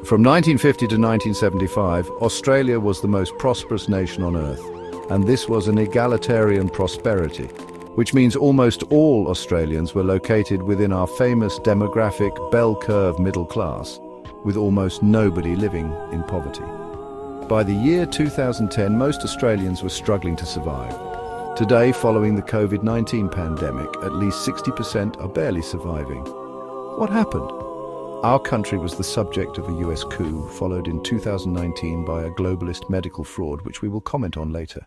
From 1950 to 1975, Australia was the most prosperous nation on earth, and this was an egalitarian prosperity, which means almost all Australians were located within our famous demographic bell curve middle class, with almost nobody living in poverty. By the year 2010, most Australians were struggling to survive. Today, following the COVID-19 pandemic, at least 60% are barely surviving. What happened? Our country was the subject of a US coup, followed in 2019 by a globalist medical fraud, which we will comment on later.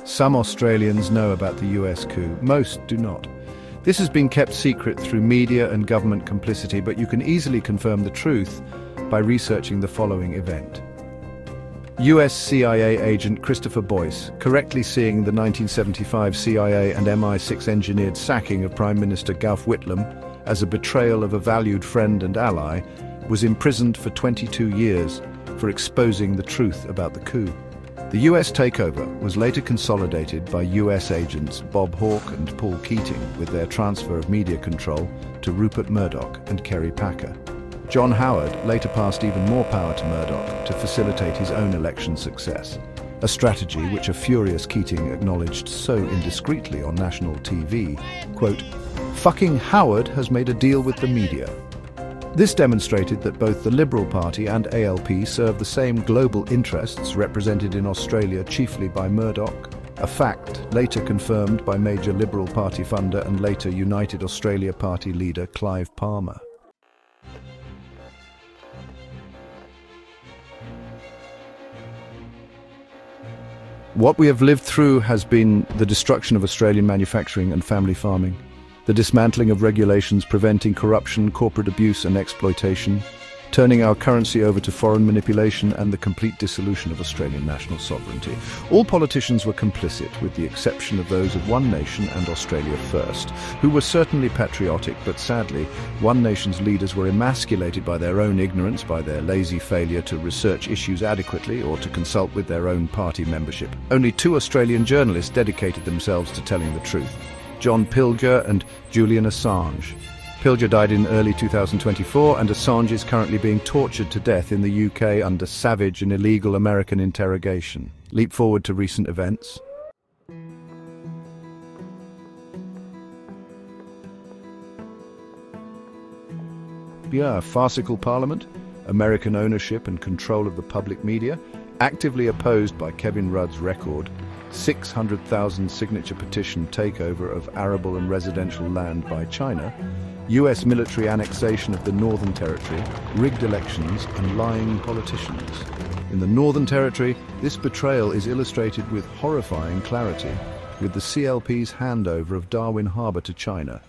Some Australians know about the US coup, most do not. This has been kept secret through media and government complicity, but you can easily confirm the truth by researching the following event. US CIA agent Christopher Boyce, correctly seeing the 1975 CIA and MI6 engineered sacking of Prime Minister Gough Whitlam as a betrayal of a valued friend and ally, was imprisoned for 22 years for exposing the truth about the coup. The US takeover was later consolidated by US agents Bob Hawke and Paul Keating with their transfer of media control to Rupert Murdoch and Kerry Packer. John Howard later passed even more power to Murdoch to facilitate his own election success, a strategy which a furious Keating acknowledged so indiscreetly on national TV, quote, "Fucking Howard has made a deal with the media." This demonstrated that both the Liberal Party and ALP serve the same global interests represented in Australia chiefly by Murdoch, a fact later confirmed by major Liberal Party funder and later United Australia Party leader Clive Palmer. What we have lived through has been the destruction of Australian manufacturing and family farming, the dismantling of regulations preventing corruption, corporate abuse and exploitation, turning our currency over to foreign manipulation, and the complete dissolution of Australian national sovereignty. All politicians were complicit, with the exception of those of One Nation and Australia First, who were certainly patriotic, but sadly, One Nation's leaders were emasculated by their own ignorance, by their lazy failure to research issues adequately or to consult with their own party membership. Only 2 Australian journalists dedicated themselves to telling the truth: John Pilger and Julian Assange. Pilger died in early 2024, and Assange is currently being tortured to death in the UK under savage and illegal American interrogation. Leap forward to recent events. A farcical parliament, American ownership and control of the public media, actively opposed by Kevin Rudd's record, 600,000 signature petition takeover of arable and residential land by China, US military annexation of the Northern Territory, rigged elections and lying politicians. In the Northern Territory, this betrayal is illustrated with horrifying clarity, with the CLP's handover of Darwin Harbour to China,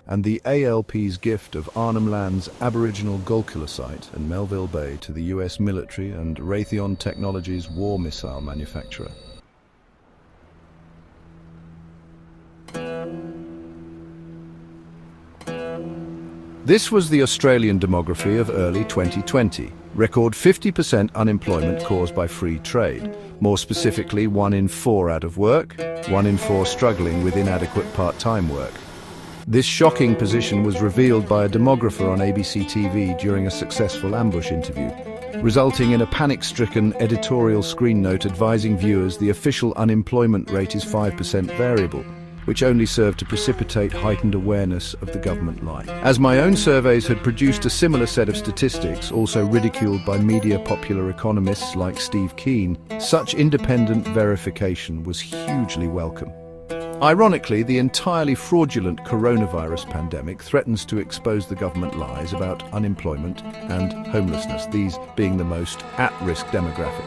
and the ALP's gift of Arnhem Land's Aboriginal Gulkula site and Melville Bay to the US military and Raytheon Technologies war missile manufacturer. This was the Australian demography of early 2020. Record 50% unemployment caused by free trade. More specifically, 1 in 4 out of work, 1 in 4 struggling with inadequate part-time work. This shocking position was revealed by a demographer on ABC TV during a successful ambush interview, resulting in a panic-stricken editorial screen note advising viewers the official unemployment rate is 5% variable, which only served to precipitate heightened awareness of the government lie. As my own surveys had produced a similar set of statistics, also ridiculed by media popular economists like Steve Keen, such independent verification was hugely welcome. Ironically, the entirely fraudulent coronavirus pandemic threatens to expose the government lies about unemployment and homelessness, these being the most at-risk demographic.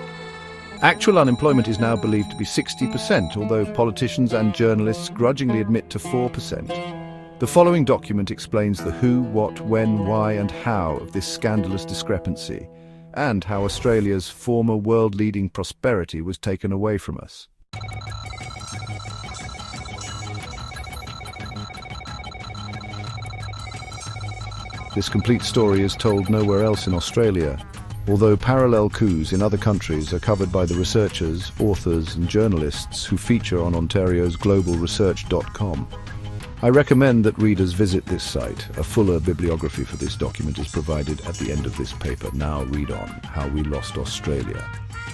Actual unemployment is now believed to be 60%, although politicians and journalists grudgingly admit to 4%. The following document explains the who, what, when, why and how of this scandalous discrepancy, and how Australia's former world-leading prosperity was taken away from us. This complete story is told nowhere else in Australia, although parallel coups in other countries are covered by the researchers, authors and journalists who feature on Ontario's globalresearch.com. I recommend that readers visit this site. A fuller bibliography for this document is provided at the end of this paper. Now read on. How we lost Australia.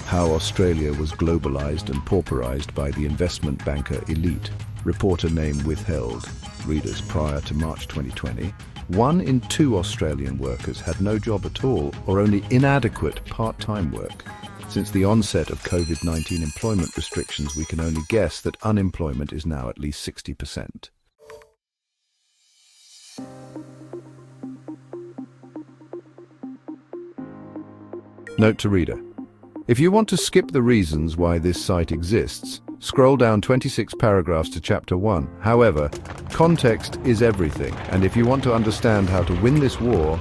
How Australia was globalized and pauperized by the investment banker elite. Reporter name withheld. Readers, prior to March 2020, 1 in 2 Australian workers had no job at all or only inadequate part-time work. Since the onset of COVID-19 employment restrictions, we can only guess that unemployment is now at least 60%. Note to reader. If you want to skip the reasons why this site exists, scroll down 26 paragraphs to chapter 1. However, context is everything, and if you want to understand how to win this war,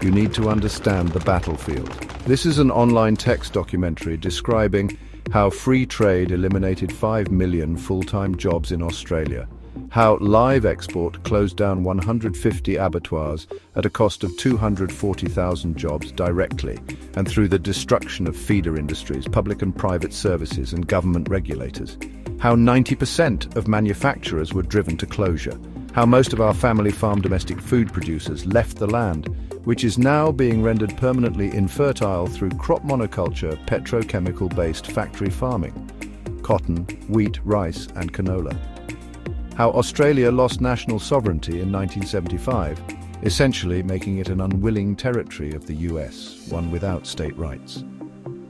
you need to understand the battlefield. This is an online text documentary describing how free trade eliminated 5 million full-time jobs in Australia, how live export closed down 150 abattoirs at a cost of 240,000 jobs directly, and through the destruction of feeder industries, public and private services and government regulators, how 90% of manufacturers were driven to closure, how most of our family farm domestic food producers left the land, which is now being rendered permanently infertile through crop monoculture, petrochemical-based factory farming, cotton, wheat, rice and canola. How Australia lost national sovereignty in 1975, essentially making it an unwilling territory of the US, one without state rights.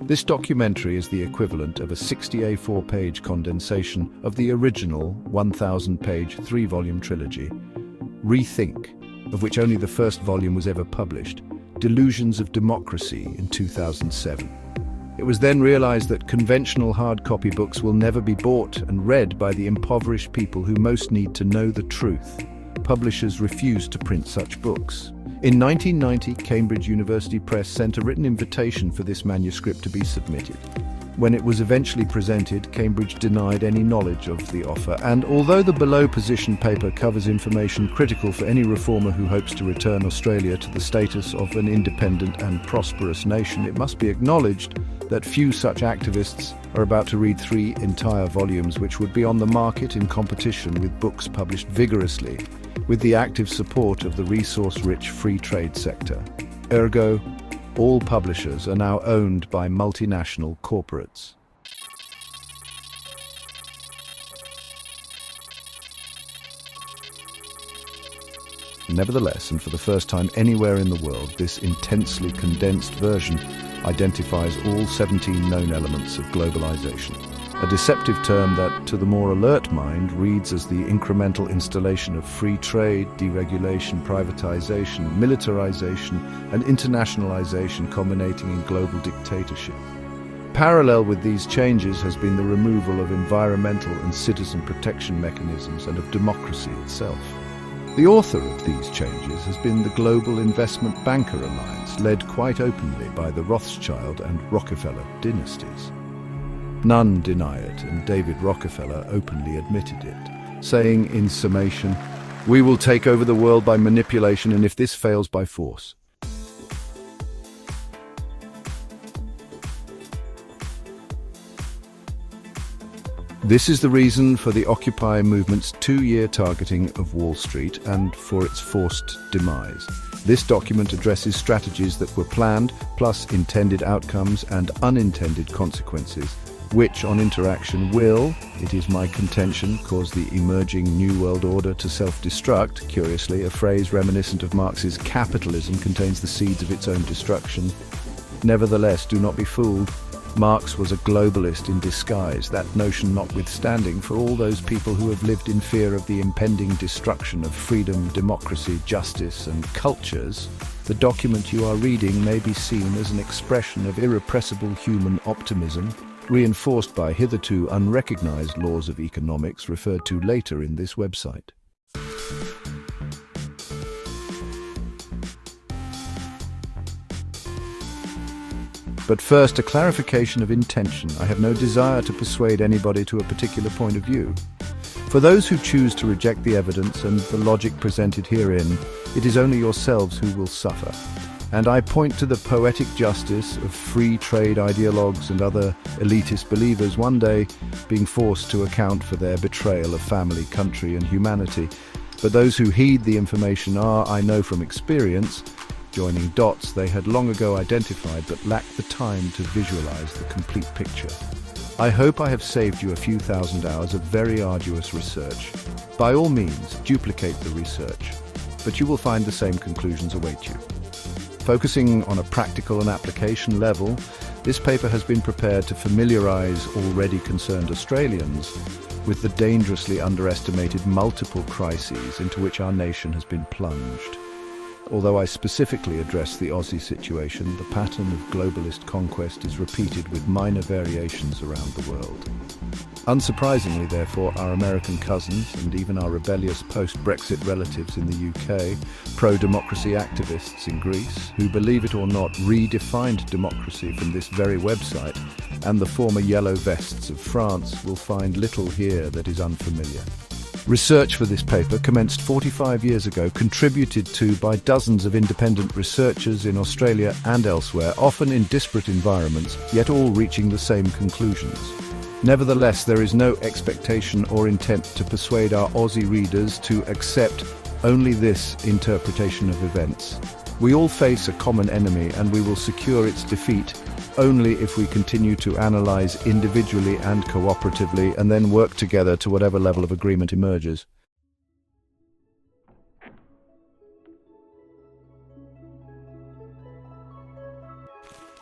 This documentary is the equivalent of a 60 A4-page condensation of the original 1,000-page 3-volume trilogy, Rethink, of which only the first volume was ever published, Delusions of Democracy, in 2007. It was then realized that conventional hard copy books will never be bought and read by the impoverished people who most need to know the truth. Publishers refused to print such books. In 1990, Cambridge University Press sent a written invitation for this manuscript to be submitted. When it was eventually presented, Cambridge denied any knowledge of the offer, and although the below-positioned paper covers information critical for any reformer who hopes to return Australia to the status of an independent and prosperous nation, it must be acknowledged that few such activists are about to read 3 entire volumes which would be on the market in competition with books published vigorously with the active support of the resource-rich free trade sector. Ergo, all publishers are now owned by multinational corporates. Nevertheless, and for the first time anywhere in the world, this intensely condensed version identifies all 17 known elements of globalization. A deceptive term that, to the more alert mind, reads as the incremental installation of free trade, deregulation, privatization, militarization, and internationalization culminating in global dictatorship. Parallel with these changes has been the removal of environmental and citizen protection mechanisms and of democracy itself. The author of these changes has been the Global Investment Banker Alliance, led quite openly by the Rothschild and Rockefeller dynasties. None deny it, and David Rockefeller openly admitted it, saying in summation, "We will take over the world by manipulation, and if this fails, by force." This is the reason for the Occupy movement's 2-year targeting of Wall Street and for its forced demise. This document addresses strategies that were planned, plus intended outcomes and unintended consequences, which on interaction will, it is my contention, cause the emerging New World Order to self-destruct. Curiously, a phrase reminiscent of Marx's capitalism contains the seeds of its own destruction. Nevertheless, do not be fooled. Marx was a globalist in disguise, that notion notwithstanding, for all those people who have lived in fear of the impending destruction of freedom, democracy, justice, and cultures, the document you are reading may be seen as an expression of irrepressible human optimism, reinforced by hitherto unrecognized laws of economics referred to later in this website. But first, a clarification of intention. I have no desire to persuade anybody to a particular point of view. For those who choose to reject the evidence and the logic presented herein, it is only yourselves who will suffer. And I point to the poetic justice of free trade ideologues and other elitist believers one day being forced to account for their betrayal of family, country, and humanity. But those who heed the information are, I know from experience, joining dots they had long ago identified but lacked the time to visualize the complete picture. I hope I have saved you a few thousand hours of very arduous research. By all means, duplicate the research, but you will find the same conclusions await you. Focusing on a practical and application level, this paper has been prepared to familiarize already concerned Australians with the dangerously underestimated multiple crises into which our nation has been plunged. Although I specifically address the Aussie situation, the pattern of globalist conquest is repeated with minor variations around the world. Unsurprisingly, therefore, our American cousins and even our rebellious post-Brexit relatives in the UK, pro-democracy activists in Greece, who, believe it or not, redefined democracy from this very website, and the former yellow vests of France will find little here that is unfamiliar. Research for this paper commenced 45 years ago, contributed to by dozens of independent researchers in Australia and elsewhere, often in disparate environments, yet all reaching the same conclusions. Nevertheless, there is no expectation or intent to persuade our Aussie readers to accept only this interpretation of events. We all face a common enemy, and we will secure its defeat only if we continue to analyze individually and cooperatively and then work together to whatever level of agreement emerges.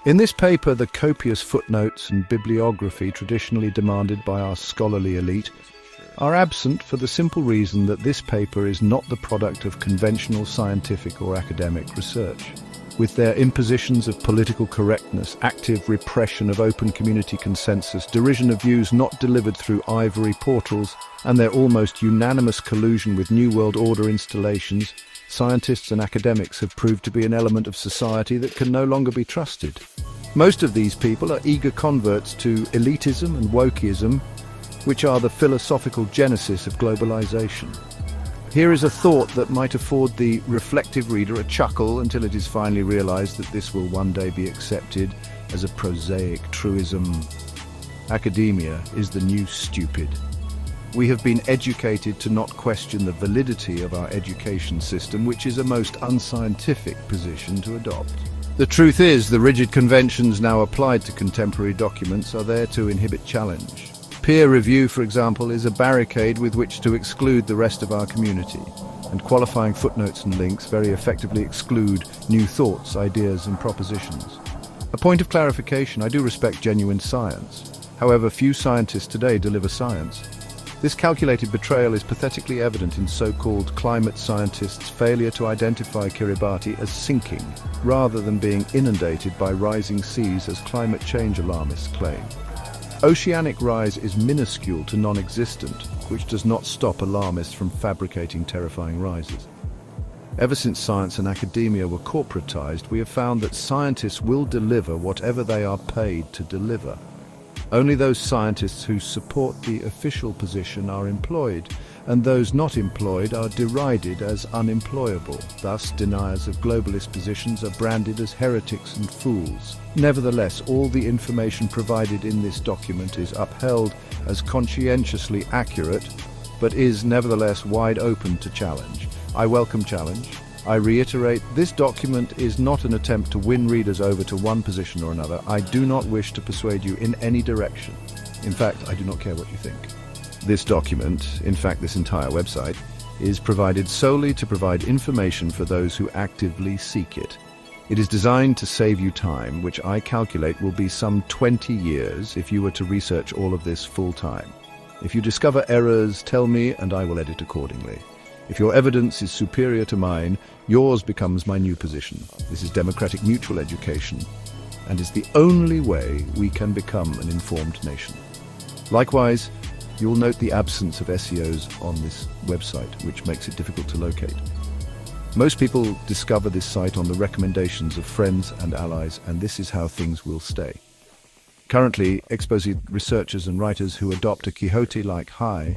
In this paper, the copious footnotes and bibliography traditionally demanded by our scholarly elite are absent for the simple reason that this paper is not the product of conventional scientific or academic research. With their impositions of political correctness, active repression of open community consensus, derision of views not delivered through ivory portals, and their almost unanimous collusion with New World Order installations, scientists and academics have proved to be an element of society that can no longer be trusted. Most of these people are eager converts to elitism and wokeism, which are the philosophical genesis of globalization. Here is a thought that might afford the reflective reader a chuckle until it is finally realized that this will one day be accepted as a prosaic truism. Academia is the new stupid. We have been educated to not question the validity of our education system, which is a most unscientific position to adopt. The truth is, the rigid conventions now applied to contemporary documents are there to inhibit challenge. Peer review, for example, is a barricade with which to exclude the rest of our community, and qualifying footnotes and links very effectively exclude new thoughts, ideas, and propositions. A point of clarification: I do respect genuine science. However, few scientists today deliver science. This calculated betrayal is pathetically evident in so-called climate scientists' failure to identify Kiribati as sinking, rather than being inundated by rising seas as climate change alarmists claim. Oceanic rise is minuscule to non-existent, which does not stop alarmists from fabricating terrifying rises. Ever since science and academia were corporatized, we have found that scientists will deliver whatever they are paid to deliver. Only those scientists who support the official position are employed, and those not employed are derided as unemployable. Thus, deniers of globalist positions are branded as heretics and fools. Nevertheless, all the information provided in this document is upheld as conscientiously accurate, but is nevertheless wide open to challenge. I welcome challenge. I reiterate, this document is not an attempt to win readers over to one position or another. I do not wish to persuade you in any direction. In fact, I do not care what you think. This document, in fact this entire website, is provided solely to provide information for those who actively seek it. It is designed to save you time, which I calculate will be some 20 years if you were to research all of this full time. If you discover errors, tell me and I will edit accordingly. If your evidence is superior to mine, yours becomes my new position. This is democratic mutual education, and is the only way we can become an informed nation. Likewise, you'll note the absence of SEOs on this website, which makes it difficult to locate. Most people discover this site on the recommendations of friends and allies, and this is how things will stay. Currently, exposé researchers and writers who adopt a Quixote-like high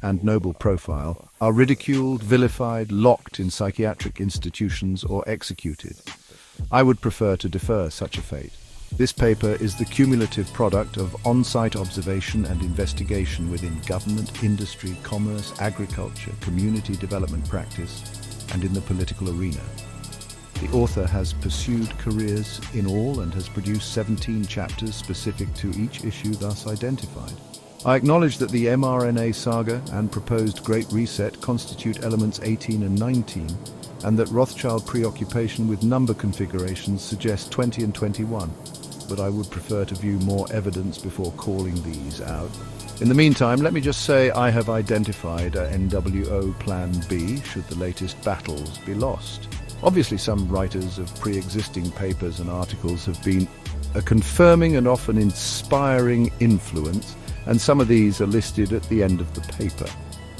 and noble profile are ridiculed, vilified, locked in psychiatric institutions, or executed. I would prefer to defer such a fate. This paper is the cumulative product of on-site observation and investigation within government, industry, commerce, agriculture, community development practice, and in the political arena. The author has pursued careers in all and has produced 17 chapters specific to each issue thus identified. I acknowledge that the mRNA saga and proposed Great Reset constitute elements 18 and 19, and that Rothschild preoccupation with number configurations suggests 20 and 21, but I would prefer to view more evidence before calling these out. In the meantime, let me just say I have identified a NWO Plan B should the latest battles be lost. Obviously, some writers of pre-existing papers and articles have been a confirming and often inspiring influence, and some of these are listed at the end of the paper.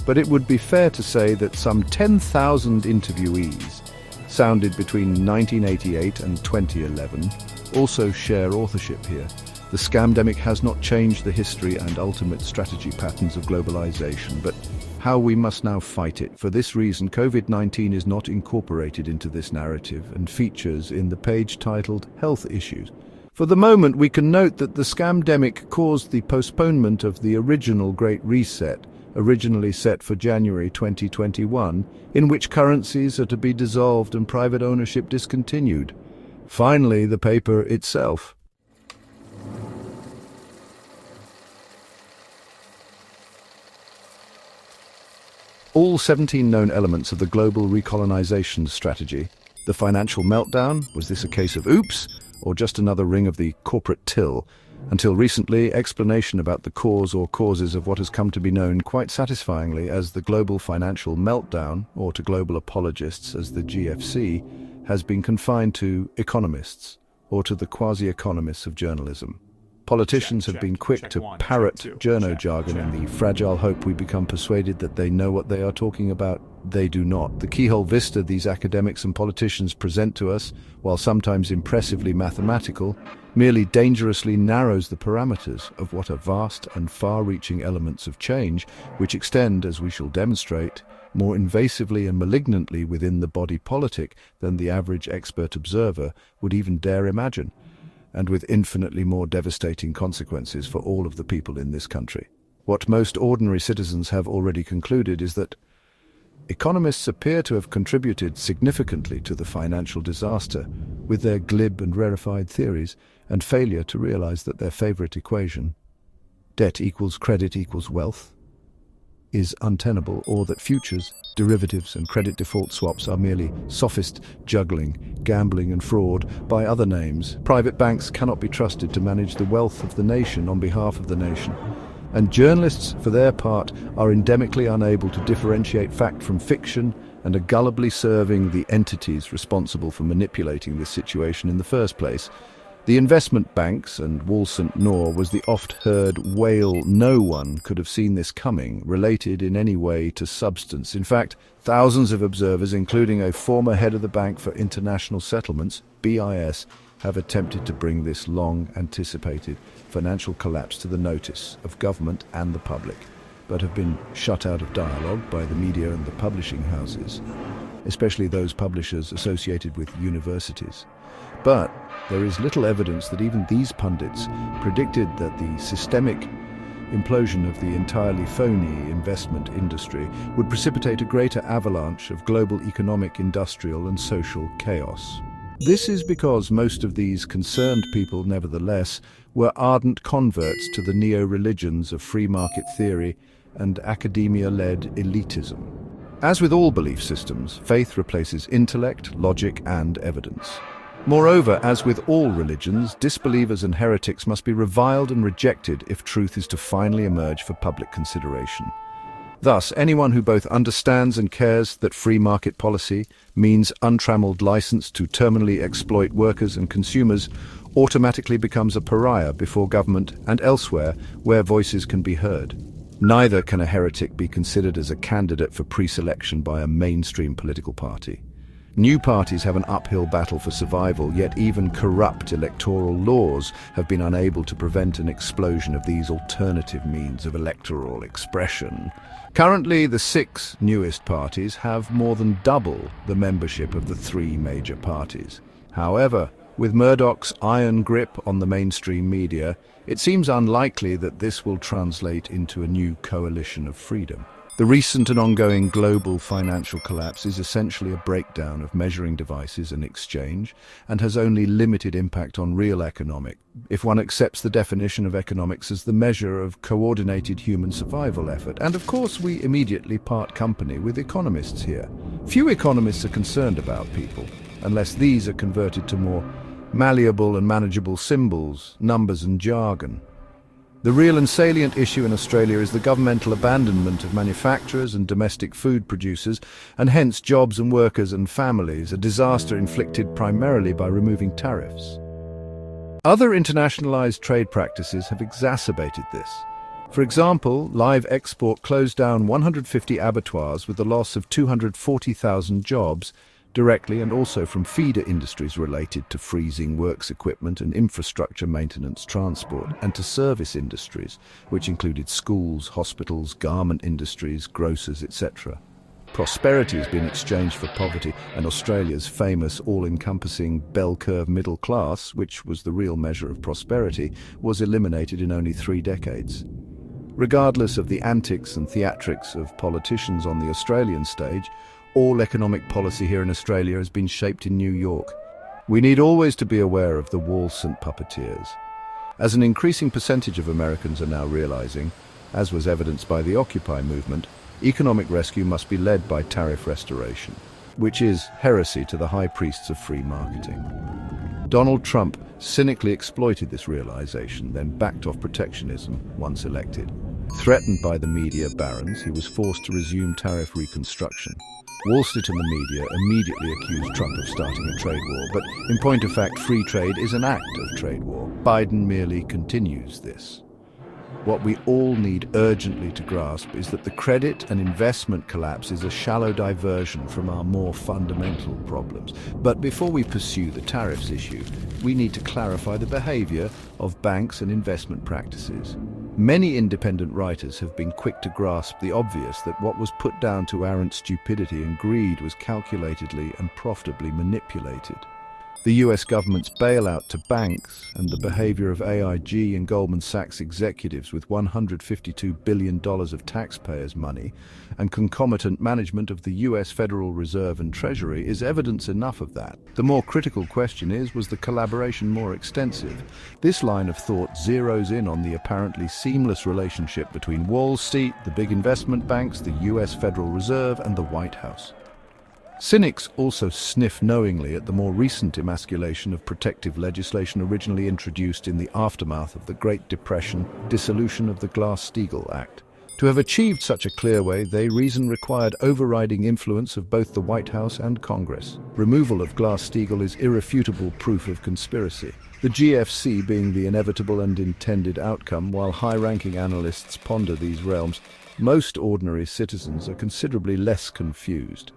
But it would be fair to say that some 10,000 interviewees, sounded between 1988 and 2011, also share authorship here. The scamdemic has not changed the history and ultimate strategy patterns of globalization, but how we must now fight it. For this reason, COVID-19 is not incorporated into this narrative and features in the page titled Health Issues. For the moment, we can note that the scamdemic caused the postponement of the original Great Reset, originally set for January 2021, in which currencies are to be dissolved and private ownership discontinued. Finally, the paper itself. All 17 known elements of the global recolonization strategy. The financial meltdown, was this a case of oops, or just another ring of the corporate till? Until recently, explanation about the cause or causes of what has come to be known quite satisfyingly as the global financial meltdown, or to global apologists as the GFC, has been confined to economists, or to the quasi-economists of journalism. Politicians have been quick to parrot journo jargon in the fragile hope we become persuaded that they know what they are talking about. They do not. The keyhole vista these academics and politicians present to us, while sometimes impressively mathematical, merely dangerously narrows the parameters of what are vast and far-reaching elements of change, which extend, as we shall demonstrate, more invasively and malignantly within the body politic than the average expert observer would even dare imagine, and with infinitely more devastating consequences for all of the people in this country. What most ordinary citizens have already concluded is that economists appear to have contributed significantly to the financial disaster with their glib and rarefied theories and failure to realize that their favorite equation, debt equals credit equals wealth, is untenable, or that futures, derivatives and credit default swaps are merely sophist juggling, gambling and fraud by other names. Private banks cannot be trusted to manage the wealth of the nation on behalf of the nation. And journalists, for their part, are endemically unable to differentiate fact from fiction and are gullibly serving the entities responsible for manipulating this situation in the first place. The investment banks and Wall St. Noor was the oft-heard wail no one could have seen this coming, related in any way to substance. In fact, thousands of observers, including a former head of the Bank for International Settlements, BIS, have attempted to bring this long-anticipated financial collapse to the notice of government and the public, but have been shut out of dialogue by the media and the publishing houses, especially those publishers associated with universities. But there is little evidence that even these pundits predicted that the systemic implosion of the entirely phony investment industry would precipitate a greater avalanche of global economic, industrial and social chaos. This is because most of these concerned people, nevertheless, were ardent converts to the neo-religions of free market theory and academia-led elitism. As with all belief systems, faith replaces intellect, logic and evidence. Moreover, as with all religions, disbelievers and heretics must be reviled and rejected if truth is to finally emerge for public consideration. Thus, anyone who both understands and cares that free market policy means untrammeled license to terminally exploit workers and consumers automatically becomes a pariah before government and elsewhere where voices can be heard. Neither can a heretic be considered as a candidate for pre-selection by a mainstream political party. New parties have an uphill battle for survival, yet even corrupt electoral laws have been unable to prevent an explosion of these alternative means of electoral expression. Currently, the 6 newest parties have more than double the membership of the 3 major parties. However, With Murdoch's iron grip on the mainstream media, it seems unlikely that this will translate into a new coalition of freedom. The recent and ongoing global financial collapse is essentially a breakdown of measuring devices and exchange, and has only limited impact on real economic, if one accepts the definition of economics as the measure of coordinated human survival effort. And of course, we immediately part company with economists here. Few economists are concerned about people, unless these are converted to more malleable and manageable symbols, numbers and jargon. The real and salient issue in Australia is the governmental abandonment of manufacturers and domestic food producers, and hence jobs and workers and families, a disaster inflicted primarily by removing tariffs. Other internationalized trade practices have exacerbated this. For example, Live Export closed down 150 abattoirs with the loss of 240,000 jobs, directly and also from feeder industries related to freezing works equipment and infrastructure maintenance transport, and to service industries, which included schools, hospitals, garment industries, grocers, etc. Prosperity has been exchanged for poverty, and Australia's famous all-encompassing bell curve middle class, which was the real measure of prosperity, was eliminated in only 3 decades. Regardless of the antics and theatrics of politicians on the Australian stage, all economic policy here in Australia has been shaped in New York. We need always to be aware of the wall St. puppeteers. As an increasing percentage of Americans are now realizing, as was evidenced by the Occupy movement, economic rescue must be led by tariff restoration, which is heresy to the high priests of free marketing. Donald Trump cynically exploited this realization, then backed off protectionism once elected. Threatened by the media barons, he was forced to resume tariff reconstruction. Wall Street and the media immediately accused Trump of starting a trade war, but in point of fact, free trade is an act of trade war. Biden merely continues this. What we all need urgently to grasp is that the credit and investment collapse is a shallow diversion from our more fundamental problems. But before we pursue the tariffs issue, we need to clarify the behavior of banks and investment practices. Many independent writers have been quick to grasp the obvious, that what was put down to arrant stupidity and greed was calculatedly and profitably manipulated. The US government's bailout to banks and the behavior of AIG and Goldman Sachs executives with $152 billion of taxpayers' money and concomitant management of the US Federal Reserve and Treasury is evidence enough of that. The more critical question is, was the collaboration more extensive? This line of thought zeroes in on the apparently seamless relationship between Wall Street, the big investment banks, the US Federal Reserve and the White House. Cynics also sniff knowingly at the more recent emasculation of protective legislation originally introduced in the aftermath of the Great Depression dissolution of the Glass-Steagall Act. To have achieved such a clear way, they reason required overriding influence of both the White House and Congress. Removal of Glass-Steagall is irrefutable proof of conspiracy, the GFC being the inevitable and intended outcome. While high-ranking analysts ponder these realms, most ordinary citizens are considerably less confused.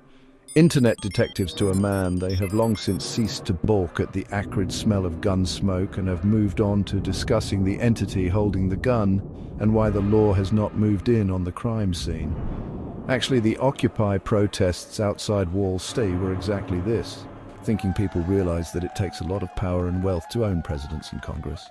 Internet detectives to a man, they have long since ceased to balk at the acrid smell of gun smoke and have moved on to discussing the entity holding the gun and why the law has not moved in on the crime scene. Actually, the Occupy protests outside Wall Street were exactly this. Thinking people realize that it takes a lot of power and wealth to own presidents and Congress.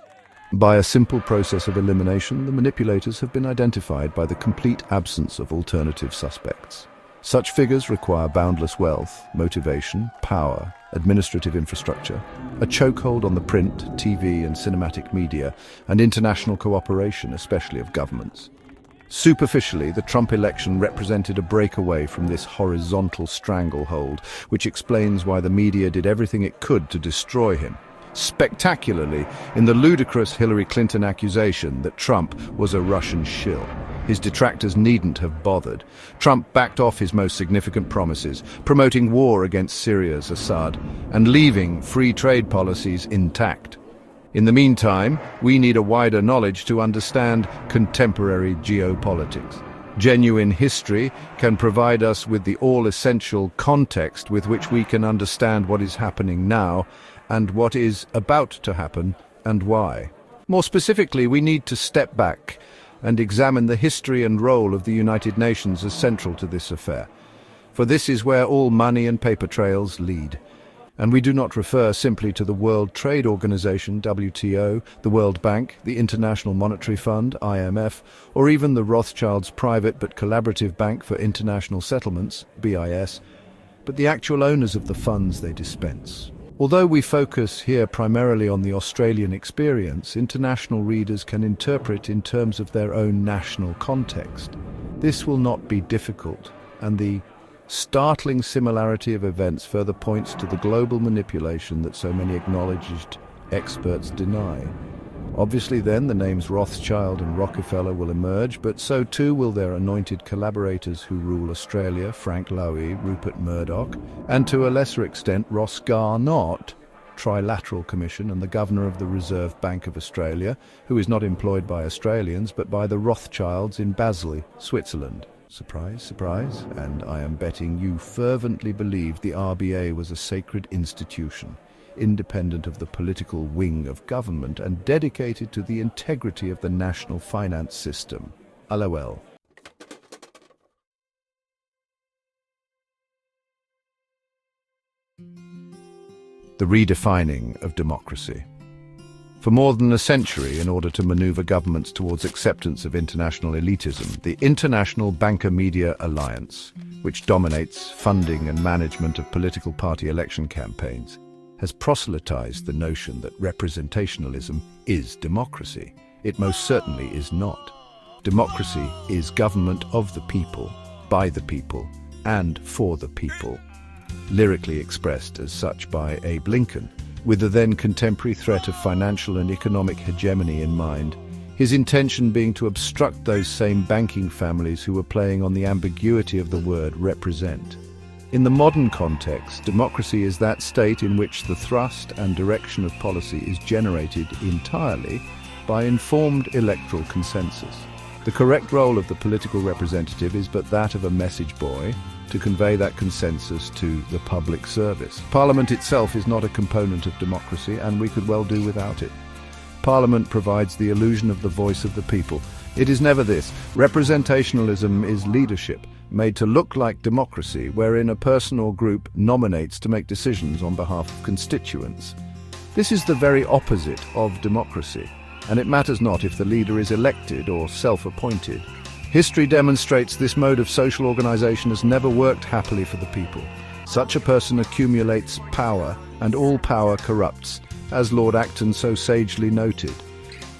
By a simple process of elimination, the manipulators have been identified by the complete absence of alternative suspects. Such figures require boundless wealth, motivation, power, administrative infrastructure, a chokehold on the print, TV and cinematic media, and international cooperation, especially of governments. Superficially, the Trump election represented a breakaway from this horizontal stranglehold, which explains why the media did everything it could to destroy him. Spectacularly, in the ludicrous Hillary Clinton accusation that Trump was a Russian shill. His detractors needn't have bothered. Trump backed off his most significant promises, promoting war against Syria's Assad and leaving free trade policies intact. In the meantime, we need a wider knowledge to understand contemporary geopolitics. Genuine history can provide us with the all-essential context with which we can understand what is happening now and what is about to happen and why. More specifically, we need to step back and examine the history and role of the United Nations as central to this affair. For this is where all money and paper trails lead. And we do not refer simply to the World Trade Organization, WTO, the World Bank, the International Monetary Fund, IMF, or even the Rothschilds' private but collaborative Bank for International Settlements, BIS, but the actual owners of the funds they dispense. Although we focus here primarily on the Australian experience, international readers can interpret in terms of their own national context. This will not be difficult, and the startling similarity of events further points to the global manipulation that so many acknowledged experts deny. Obviously then the names Rothschild and Rockefeller will emerge, but so too will their anointed collaborators who rule Australia, Frank Lowy, Rupert Murdoch, and to a lesser extent Ross Garnott, Trilateral Commission and the Governor of the Reserve Bank of Australia, who is not employed by Australians but by the Rothschilds in Basel, Switzerland. Surprise, surprise, and I am betting you fervently believed the RBA was a sacred institution, independent of the political wing of government and dedicated to the integrity of the national finance system. LOL. The redefining of democracy. For more than a century, in order to maneuver governments towards acceptance of international elitism, the International Banker Media Alliance, which dominates funding and management of political party election campaigns, has proselytized the notion that representationalism is democracy. It most certainly is not. Democracy is government of the people, by the people, and for the people, lyrically expressed as such by Abe Lincoln, with the then contemporary threat of financial and economic hegemony in mind, his intention being to obstruct those same banking families who were playing on the ambiguity of the word represent. In the modern context, democracy is that state in which the thrust and direction of policy is generated entirely by informed electoral consensus. The correct role of the political representative is but that of a message boy to convey that consensus to the public service. Parliament itself is not a component of democracy, and we could well do without it. Parliament provides the illusion of the voice of the people. It is never this. Representationalism is leadership, made to look like democracy, wherein a person or group nominates to make decisions on behalf of constituents. This is the very opposite of democracy, and it matters not if the leader is elected or self-appointed. History demonstrates this mode of social organization has never worked happily for the people. Such a person accumulates power, and all power corrupts, as Lord Acton so sagely noted.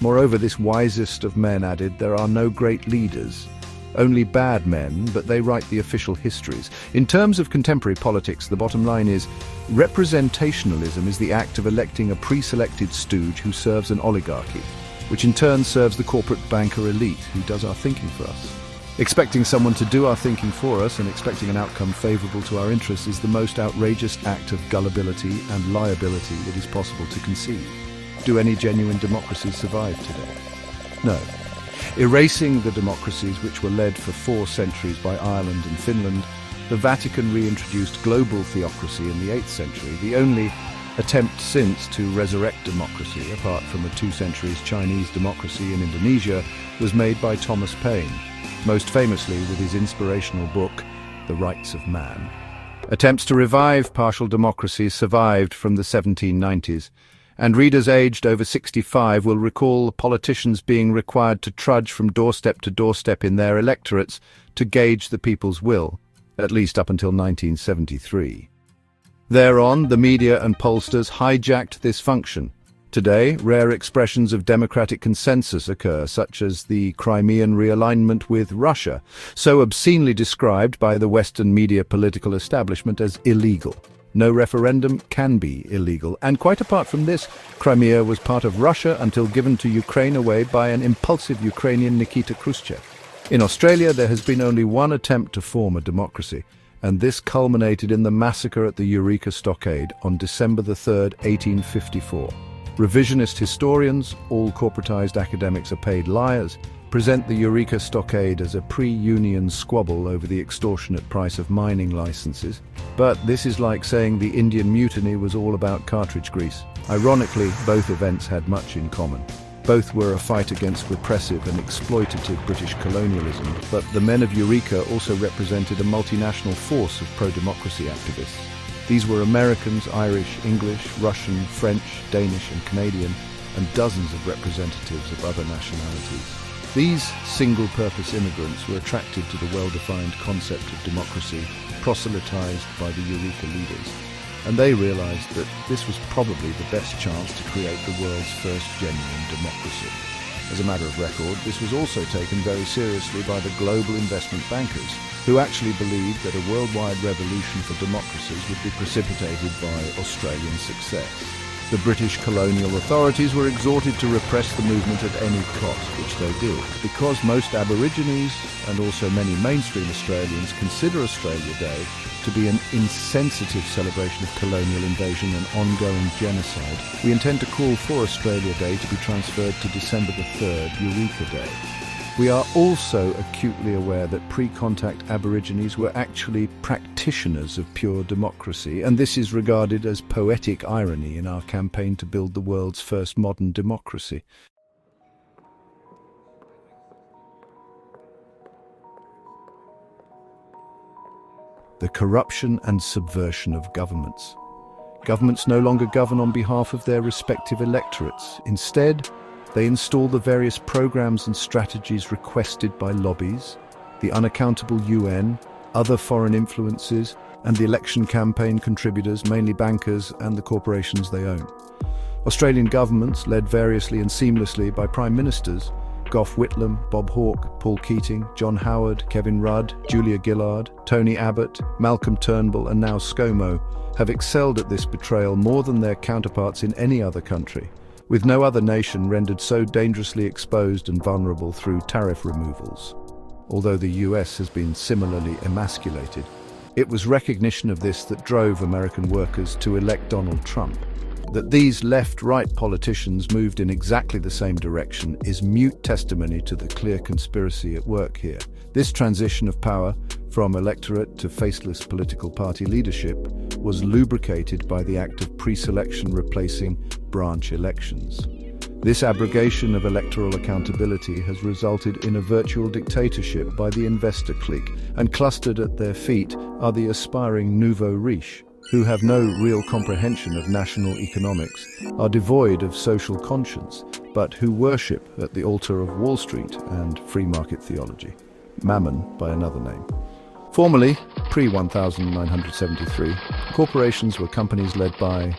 Moreover, this wisest of men added, there are no great leaders, only bad men, but they write the official histories. In terms of contemporary politics, the bottom line is, representationalism is the act of electing a pre-selected stooge who serves an oligarchy, which in turn serves the corporate banker elite who does our thinking for us. Expecting someone to do our thinking for us and expecting an outcome favorable to our interests is the most outrageous act of gullibility and liability it is possible to conceive. Do any genuine democracies survive today? No. Erasing the democracies which were led for 4 centuries by Ireland and Finland, the Vatican reintroduced global theocracy in the 8th century, the only attempt since to resurrect democracy, apart from a 2 centuries Chinese democracy in Indonesia, was made by Thomas Paine, most famously with his inspirational book, The Rights of Man. Attempts to revive partial democracies survived from the 1790s, and readers aged over 65 will recall politicians being required to trudge from doorstep to doorstep in their electorates to gauge the people's will, at least up until 1973. Thereon, the media and pollsters hijacked this function. Today, rare expressions of democratic consensus occur, such as the Crimean realignment with Russia, so obscenely described by the Western media political establishment as illegal. No referendum can be illegal, and quite apart from this, Crimea was part of Russia until given to Ukraine away by an impulsive Ukrainian Nikita Khrushchev. In Australia, there has been only one attempt to form a democracy, and this culminated in the massacre at the Eureka Stockade on December 3rd, 1854. Revisionist historians, all corporatized academics are paid liars, present the Eureka Stockade as a pre-Union squabble over the extortionate price of mining licenses. But this is like saying the Indian Mutiny was all about cartridge grease. Ironically, both events had much in common. Both were a fight against repressive and exploitative British colonialism, but the men of Eureka also represented a multinational force of pro-democracy activists. These were Americans, Irish, English, Russian, French, Danish and Canadian, and dozens of representatives of other nationalities. These single-purpose immigrants were attracted to the well-defined concept of democracy, proselytized by the Eureka leaders, and they realized that this was probably the best chance to create the world's first genuine democracy. As a matter of record, this was also taken very seriously by the global investment bankers, who actually believed that a worldwide revolution for democracies would be precipitated by Australian success. The British colonial authorities were exhorted to repress the movement at any cost, which they did, because most Aborigines and also many mainstream Australians consider Australia Day to be an insensitive celebration of colonial invasion and ongoing genocide. We intend to call for Australia Day to be transferred to December the 3rd, Eureka Day. We are also acutely aware that pre-contact Aborigines were actually practitioners of pure democracy, and this is regarded as poetic irony in our campaign to build the world's first modern democracy. The corruption and subversion of governments. Governments no longer govern on behalf of their respective electorates. Instead, they install the various programs and strategies requested by lobbies, the unaccountable UN, other foreign influences, and the election campaign contributors, mainly bankers and the corporations they own. Australian governments, led variously and seamlessly by Prime Ministers, Gough Whitlam, Bob Hawke, Paul Keating, John Howard, Kevin Rudd, Julia Gillard, Tony Abbott, Malcolm Turnbull and now ScoMo, have excelled at this betrayal more than their counterparts in any other country, with no other nation rendered so dangerously exposed and vulnerable through tariff removals. Although the US has been similarly emasculated, it was recognition of this that drove American workers to elect Donald Trump. That these left-right politicians moved in exactly the same direction is mute testimony to the clear conspiracy at work here. This transition of power from electorate to faceless political party leadership was lubricated by the act of pre-selection replacing branch elections. This abrogation of electoral accountability has resulted in a virtual dictatorship by the investor clique, and clustered at their feet are the aspiring nouveau riche, who have no real comprehension of national economics, are devoid of social conscience, but who worship at the altar of Wall Street and free market theology. Mammon by another name. Formerly, pre-1973, corporations were companies led by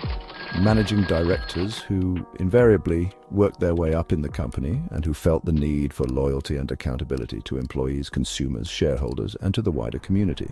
managing directors who invariably worked their way up in the company and who felt the need for loyalty and accountability to employees, consumers, shareholders, and to the wider community.